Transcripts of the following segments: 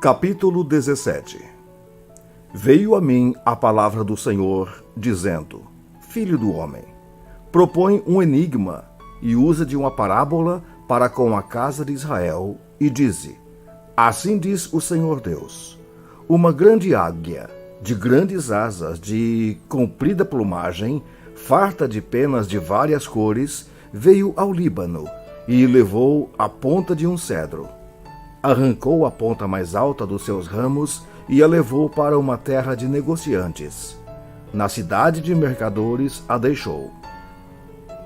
Capítulo 17. Veio a mim a palavra do Senhor, dizendo: Filho do homem, propõe um enigma e usa de uma parábola para com a casa de Israel, e dize: Assim diz o Senhor Deus: uma grande águia, de grandes asas, de comprida plumagem, farta de penas de várias cores, veio ao Líbano e levou a ponta de um cedro. Arrancou a ponta mais alta dos seus ramos e a levou para uma terra de negociantes. Na cidade de mercadores a deixou.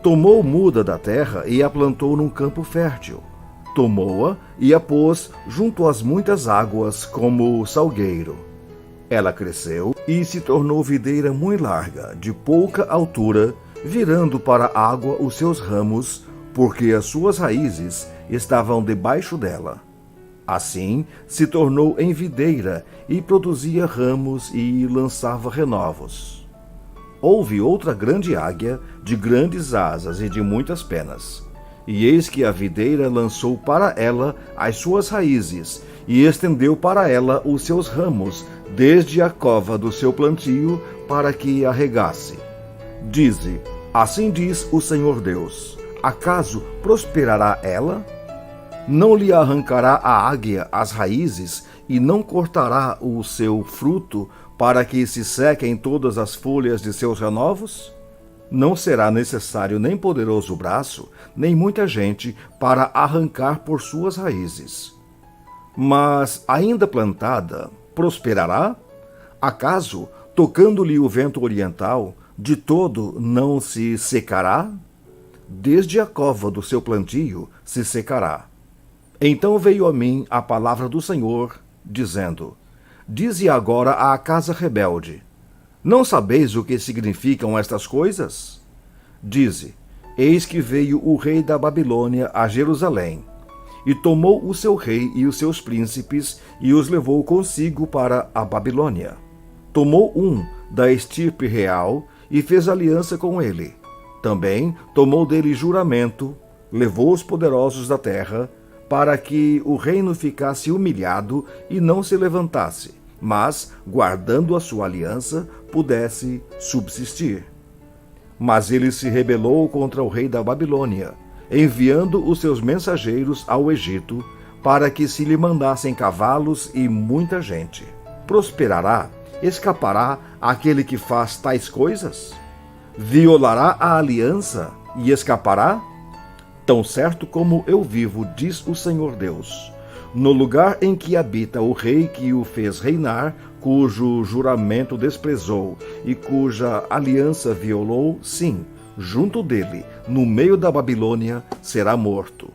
Tomou muda da terra e a plantou num campo fértil. Tomou-a e a pôs junto às muitas águas como salgueiro. Ela cresceu e se tornou videira muito larga, de pouca altura, virando para a água os seus ramos, porque as suas raízes estavam debaixo dela. Assim se tornou em videira e produzia ramos e lançava renovos. Houve outra grande águia, de grandes asas e de muitas penas. E eis que a videira lançou para ela as suas raízes e estendeu para ela os seus ramos, desde a cova do seu plantio, para que a regasse. Dize: Assim diz o Senhor Deus: acaso prosperará ela? Não lhe arrancará a águia as raízes e não cortará o seu fruto para que se sequem todas as folhas de seus renovos? Não será necessário nem poderoso braço, nem muita gente para arrancar por suas raízes. Mas, ainda plantada, prosperará? Acaso, tocando-lhe o vento oriental, de todo não se secará? Desde a cova do seu plantio se secará. Então veio a mim a palavra do Senhor, dizendo: Dize agora à casa rebelde: Não sabeis o que significam estas coisas? Dize: Eis que veio o rei da Babilônia a Jerusalém, e tomou o seu rei e os seus príncipes, e os levou consigo para a Babilônia. Tomou um da estirpe real, e fez aliança com ele. Também tomou dele juramento, levou os poderosos da terra, para que o reino ficasse humilhado e não se levantasse, mas, guardando a sua aliança, pudesse subsistir. Mas ele se rebelou contra o rei da Babilônia, enviando os seus mensageiros ao Egito, para que se lhe mandassem cavalos e muita gente. Prosperará, escapará aquele que faz tais coisas? Violará a aliança e escapará? Tão certo como eu vivo, diz o Senhor Deus, no lugar em que habita o rei que o fez reinar, cujo juramento desprezou e cuja aliança violou, sim, junto dele, no meio da Babilônia, será morto.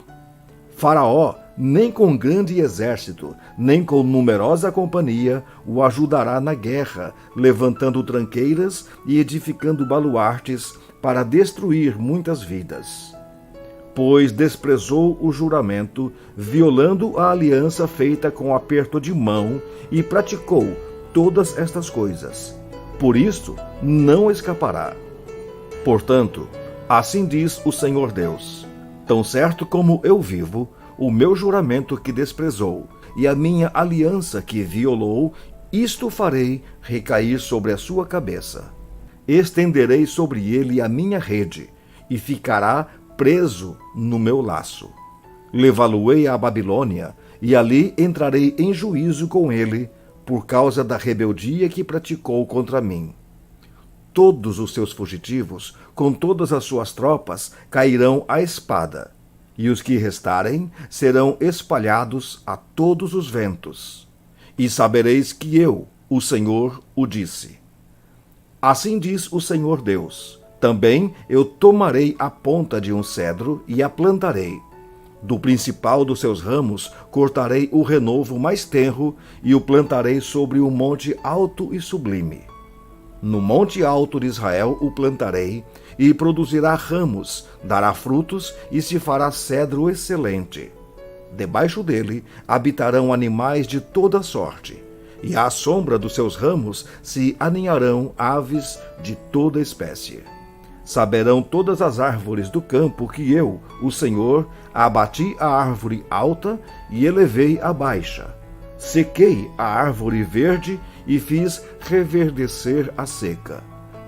Faraó, nem com grande exército, nem com numerosa companhia, o ajudará na guerra, levantando tranqueiras e edificando baluartes para destruir muitas vidas. Pois desprezou o juramento, violando a aliança feita com aperto de mão, e praticou todas estas coisas. Por isso, não escapará. Portanto, assim diz o Senhor Deus: tão certo como eu vivo, o meu juramento que desprezou, e a minha aliança que violou, isto farei recair sobre a sua cabeça. Estenderei sobre ele a minha rede, e ficará preso no meu laço. Levá-lo-ei à Babilônia, e ali entrarei em juízo com ele, por causa da rebeldia que praticou contra mim. Todos os seus fugitivos, com todas as suas tropas, cairão à espada, e os que restarem serão espalhados a todos os ventos. E sabereis que eu, o Senhor, o disse. Assim diz o Senhor Deus: também eu tomarei a ponta de um cedro e a plantarei. Do principal dos seus ramos cortarei o renovo mais tenro e o plantarei sobre um monte alto e sublime. No monte alto de Israel o plantarei, e produzirá ramos, dará frutos e se fará cedro excelente. Debaixo dele habitarão animais de toda sorte, e à sombra dos seus ramos se aninharão aves de toda espécie. Saberão todas as árvores do campo que eu, o Senhor, abati a árvore alta e elevei a baixa. Sequei a árvore verde e fiz reverdecer a seca.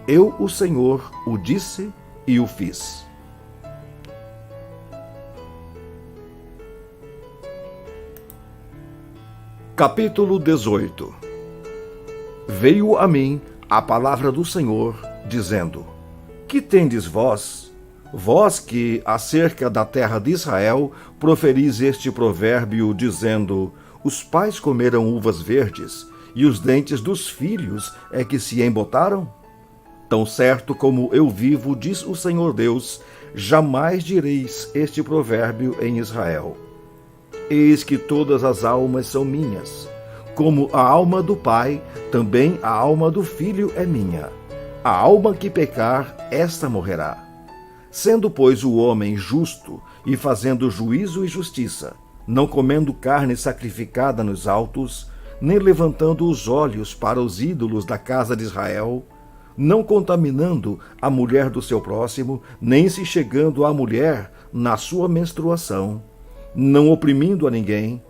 Eu, o Senhor, o disse e o fiz. Capítulo 18. Veio a mim a palavra do Senhor, dizendo: Que tendes vós, vós que acerca da terra de Israel proferis este provérbio, dizendo: Os pais comeram uvas verdes, e os dentes dos filhos é que se embotaram? Tão certo como eu vivo, diz o Senhor Deus, jamais direis este provérbio em Israel. Eis que todas as almas são minhas. Como a alma do pai, também a alma do filho é minha. A alma que pecar, esta morrerá. Sendo, pois, o homem justo e fazendo juízo e justiça, não comendo carne sacrificada nos altos, nem levantando os olhos para os ídolos da casa de Israel, não contaminando a mulher do seu próximo, nem se chegando à mulher na sua menstruação, não oprimindo a ninguém,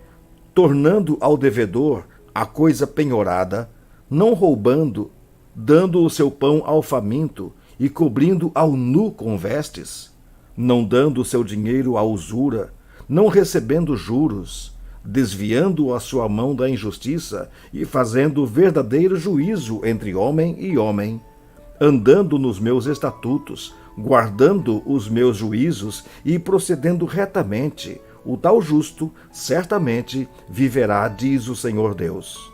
tornando ao devedor a coisa penhorada, não roubando, dando o seu pão ao faminto e cobrindo ao nu com vestes, não dando o seu dinheiro à usura, não recebendo juros, desviando a sua mão da injustiça e fazendo verdadeiro juízo entre homem e homem, andando nos meus estatutos, guardando os meus juízos e procedendo retamente, o tal justo certamente viverá, diz o Senhor Deus.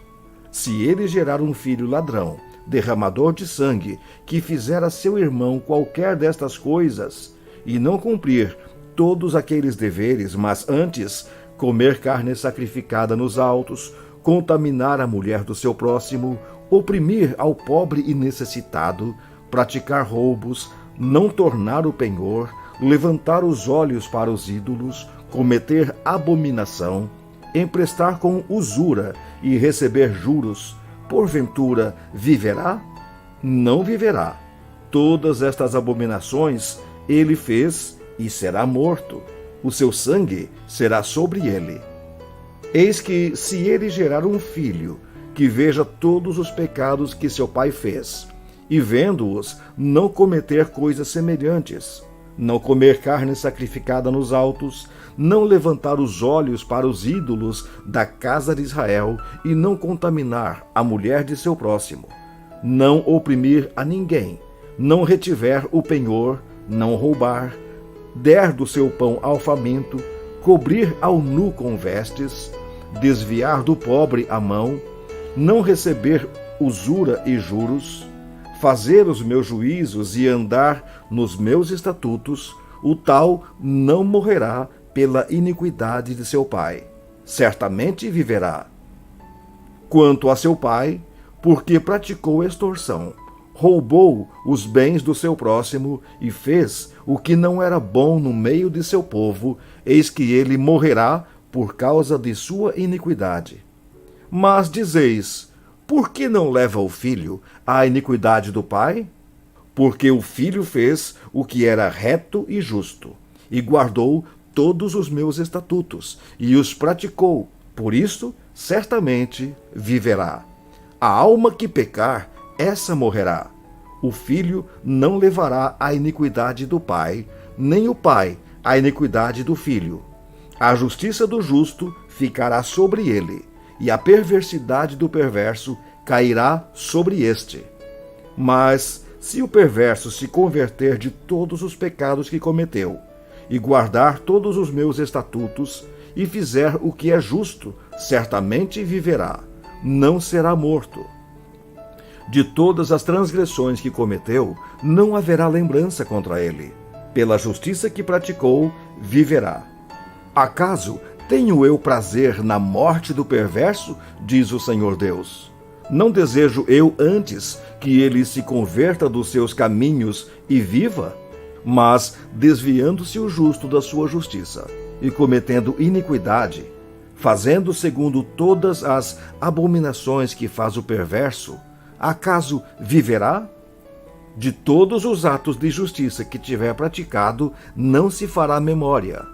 Se ele gerar um filho ladrão, derramador de sangue, que fizer a seu irmão qualquer destas coisas, e não cumprir todos aqueles deveres, mas antes comer carne sacrificada nos altos, contaminar a mulher do seu próximo, oprimir ao pobre e necessitado, praticar roubos, não tornar o penhor, levantar os olhos para os ídolos, cometer abominação, emprestar com usura e receber juros, porventura viverá? Não viverá. Todas estas abominações ele fez e será morto. O seu sangue será sobre ele. Eis que, se ele gerar um filho, que veja todos os pecados que seu pai fez, e vendo-os, não cometer coisas semelhantes, não comer carne sacrificada nos altos, não levantar os olhos para os ídolos da casa de Israel e não contaminar a mulher de seu próximo, não oprimir a ninguém, não retiver o penhor, não roubar, der do seu pão ao faminto, cobrir ao nu com vestes, desviar do pobre a mão, não receber usura e juros, fazer os meus juízos e andar nos meus estatutos, o tal não morrerá pela iniquidade de seu pai. Certamente viverá. Quanto a seu pai, porque praticou extorsão, roubou os bens do seu próximo e fez o que não era bom no meio de seu povo, eis que ele morrerá por causa de sua iniquidade. Mas dizeis: por que não leva o filho à iniquidade do pai? Porque o filho fez o que era reto e justo, e guardou todos os meus estatutos, e os praticou, por isso certamente viverá. A alma que pecar, essa morrerá. O filho não levará a iniquidade do pai, nem o pai a iniquidade do filho. A justiça do justo ficará sobre ele, e a perversidade do perverso cairá sobre este. Mas, se o perverso se converter de todos os pecados que cometeu, e guardar todos os meus estatutos, e fizer o que é justo, certamente viverá, não será morto. De todas as transgressões que cometeu, não haverá lembrança contra ele. Pela justiça que praticou, viverá. Acaso tenho eu prazer na morte do perverso, diz o Senhor Deus? Não desejo eu antes que ele se converta dos seus caminhos e viva? Mas, desviando-se o justo da sua justiça, e cometendo iniquidade, fazendo segundo todas as abominações que faz o perverso, acaso viverá? De todos os atos de justiça que tiver praticado, não se fará memória.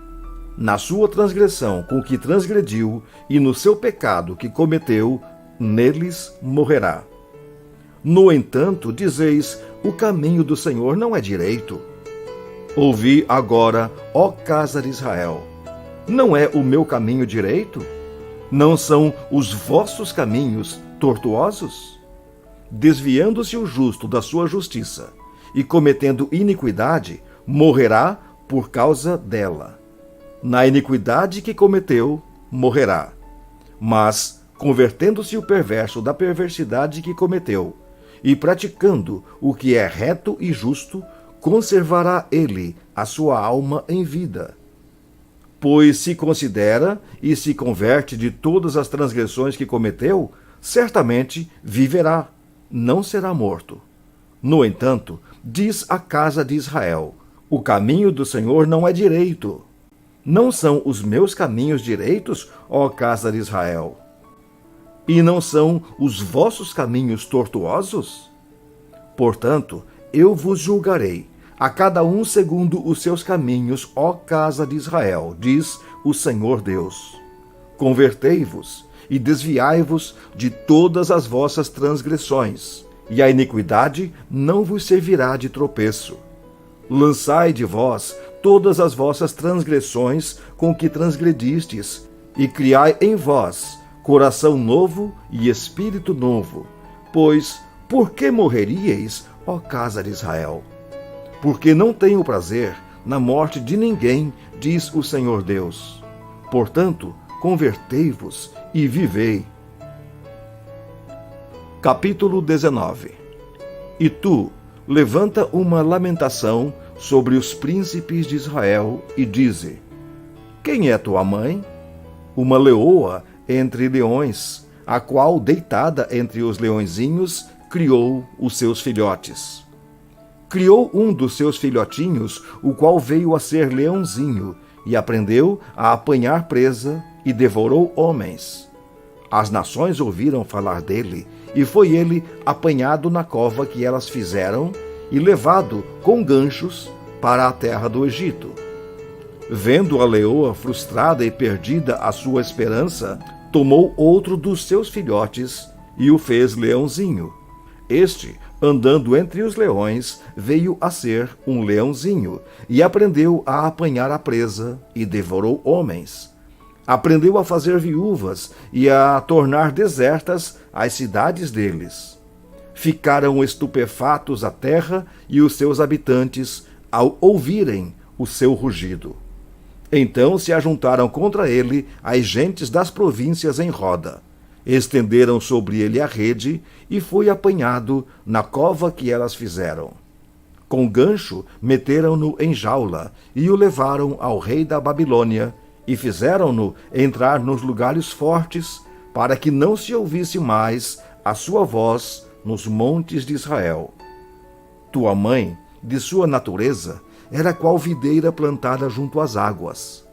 na sua transgressão com que transgrediu e no seu pecado que cometeu, neles morrerá. No entanto, dizeis, o caminho do Senhor não é direito. Ouvi agora, ó casa de Israel, não é o meu caminho direito? Não são os vossos caminhos tortuosos? Desviando-se o justo da sua justiça e cometendo iniquidade, morrerá por causa dela. Na iniquidade que cometeu, morrerá. Mas, convertendo-se o perverso da perversidade que cometeu, e praticando o que é reto e justo, conservará ele a sua alma em vida. Pois se considera e se converte de todas as transgressões que cometeu, certamente viverá, não será morto. No entanto, diz a casa de Israel, o caminho do Senhor não é direito. Não são os meus caminhos direitos, ó casa de Israel? E não são os vossos caminhos tortuosos? Portanto, eu vos julgarei, a cada um segundo os seus caminhos, ó casa de Israel, diz o Senhor Deus. Convertei-vos e desviai-vos de todas as vossas transgressões, e a iniquidade não vos servirá de tropeço. Lançai de vós todas as vossas transgressões com que transgredistes, e criai em vós coração novo e espírito novo. Pois, por que morreríeis, ó casa de Israel? Porque não tenho prazer na morte de ninguém, diz o Senhor Deus. Portanto, convertei-vos e vivei. Capítulo 19. E tu, levanta uma lamentação sobre os príncipes de Israel e dize: quem é tua mãe? Uma leoa entre leões, a qual, deitada entre os leõezinhos, criou os seus filhotes. Criou um dos seus filhotinhos, o qual veio a ser leãozinho, e aprendeu a apanhar presa e devorou homens. As nações ouviram falar dele, e foi ele apanhado na cova que elas fizeram e levado com ganchos para a terra do Egito. Vendo a leoa frustrada e perdida a sua esperança, tomou outro dos seus filhotes e o fez leãozinho. Este, andando entre os leões, veio a ser um leãozinho e aprendeu a apanhar a presa e devorou homens. Aprendeu a fazer viúvas e a tornar desertas as cidades deles. Ficaram estupefatos a terra e os seus habitantes ao ouvirem o seu rugido. Então se ajuntaram contra ele as gentes das províncias em roda. Estenderam sobre ele a rede e foi apanhado na cova que elas fizeram. Com gancho meteram-no em jaula e o levaram ao rei da Babilônia e fizeram-no entrar nos lugares fortes para que não se ouvisse mais a sua voz nos montes de Israel. Tua mãe, de sua natureza, era qual videira plantada junto às águas.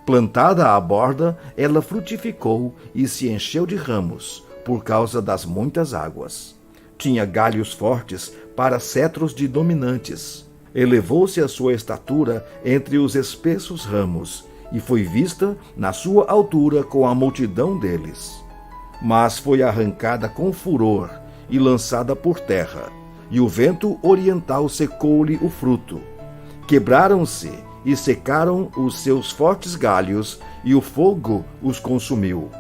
Plantada à borda, ela frutificou e se encheu de ramos, por causa das muitas águas. Tinha galhos fortes para cetros de dominantes. Elevou-se a sua estatura entre os espessos ramos, e foi vista na sua altura com a multidão deles. Mas foi arrancada com furor e lançada por terra, e o vento oriental secou-lhe o fruto. Quebraram-se e secaram os seus fortes galhos, e o fogo os consumiu.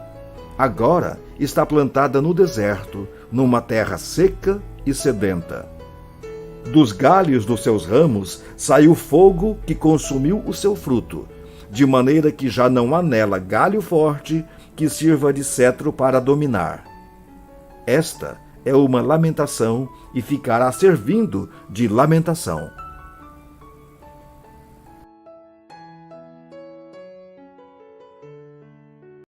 Agora está plantada no deserto, numa terra seca e sedenta. Dos galhos dos seus ramos saiu fogo que consumiu o seu fruto, de maneira que já não há nela galho forte que sirva de cetro para dominar. Esta é uma lamentação e ficará servindo de lamentação.